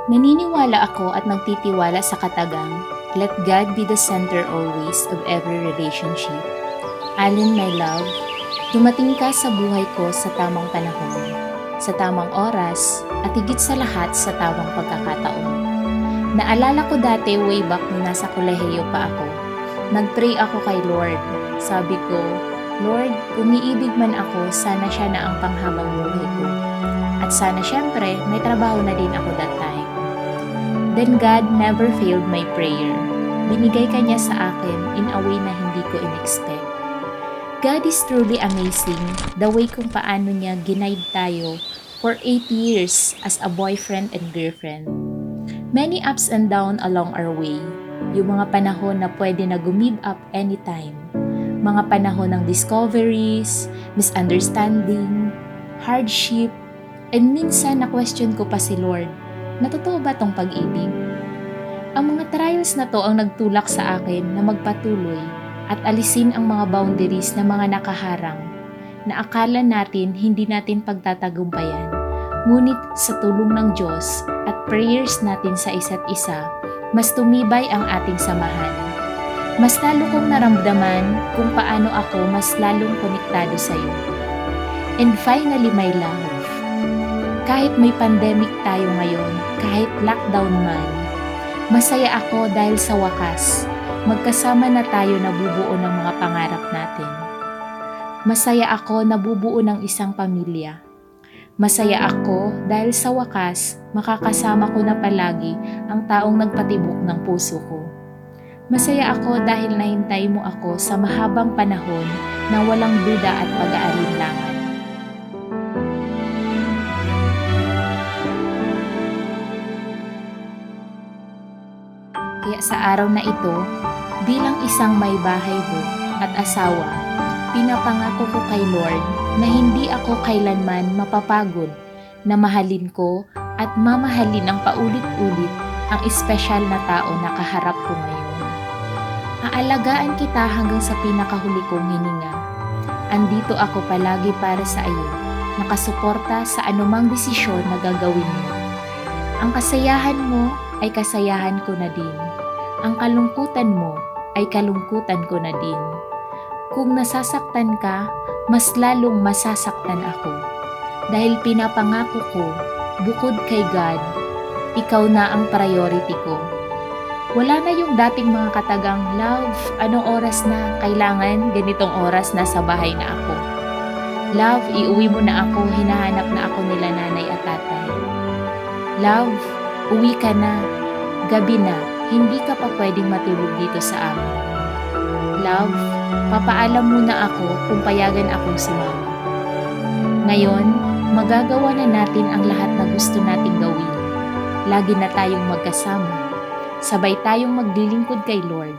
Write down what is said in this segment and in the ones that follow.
Naniniwala ako at nagtitiwala sa katagang, let God be the center always of every relationship. Allen, my love, dumating ka sa buhay ko sa tamang panahon, sa tamang oras, at higit sa lahat sa tamang pagkakataon. Naalala ko dati way back nung nasa kolehiyo pa ako. Nag-pray ako kay Lord. Sabi ko, Lord, kung iibig man ako, sana siya na ang panghabang buhay ko. At sana syempre, may trabaho na din ako that time. Then God never failed my prayer. Binigay ka niya sa akin in a way na hindi ko in-expect. God is truly amazing, the way kung paano niya ginaid tayo for 8 years as a boyfriend and girlfriend. Many ups and downs along our way. Yung mga panahon na pwede na gumib up anytime. Mga panahon ng discoveries, misunderstanding, hardship, and minsan na-question ko pa si Lord, na totoo ba tong pag-ibig? Ang mga trials na to ang nagtulak sa akin na magpatuloy at alisin ang mga boundaries na mga nakaharang na akala natin hindi natin pagtatagumpayan. Ngunit sa tulong ng Diyos at prayers natin sa isa't isa, mas tumibay ang ating samahan. Mas lalo kong naramdaman kung paano ako mas lalong konektado sa iyo. And finally, my love, kahit may pandemic tayo ngayon, kahit lockdown man, masaya ako dahil sa wakas, magkasama na tayo nabubuo ng mga pangarap natin. Masaya ako nabubuo ng isang pamilya. Masaya ako dahil sa wakas, makakasama ko na palagi ang taong nagpatibok ng puso ko. Masaya ako dahil nahintay mo ako sa mahabang panahon na walang duda at pag-aalinlangan. Kaya sa araw na ito, bilang isang may bahay buo at asawa, pinapangako ko kay Lord na hindi ako kailanman mapapagod na mahalin ko at mamahalin ng paulit-ulit ang espesyal na tao na kaharap ko ngayon. Aalagaan kita hanggang sa pinakahuli kong hininga. Andito ako palagi para sa iyo, nakasuporta sa anumang desisyon na gagawin mo. Ang kasayahan mo ay kasayahan ko na din. Ang kalungkutan mo ay kalungkutan ko na din. Kung nasasaktan ka, mas lalong masasaktan ako. Dahil pinapangako ko, bukod kay God, ikaw na ang priority ko. Wala na yung dating mga katagang, love, anong oras na? Kailangan ganitong oras nasa bahay na ako. Love, iuwi mo na ako, hinahanap na ako nila nanay at tatay. Love, uwi ka na, gabi na, hindi ka pa pwedeng matulog dito sa amin. Love, papaalam muna ako kung payagan akong sumama. Ngayon, magagawa na natin ang lahat na gusto nating gawin. Lagi na tayong magkasama. Sabay tayong maglilingkod kay Lord.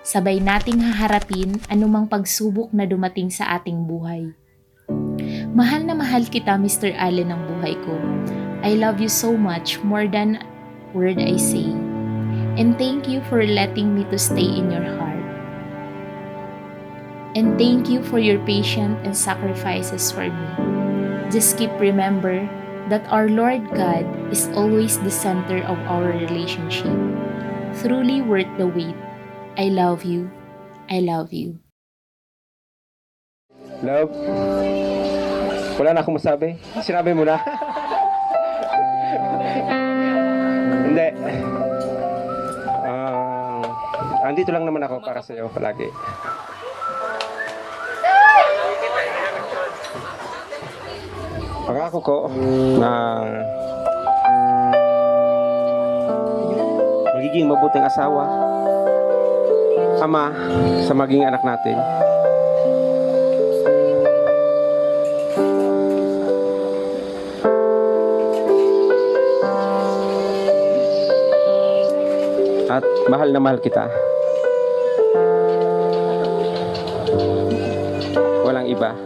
Sabay nating haharapin anumang pagsubok na dumating sa ating buhay. Mahal na mahal kita, Mr. Allen ng buhay ko. I love you so much, more than word I say. And thank you for letting me to stay in your heart. And thank you for your patience and sacrifices for me. Just keep remember that our Lord God is always the center of our relationship. Truly worth the wait. I love you. I love you. Love, wala na akong masabi. Sinabi mo na. Hindi. Andito lang naman ako para sa iyo palagi. Pangako ko na magiging mabuting asawa, ama sa maging anak natin. At mahal na mahal kita. Walang iba.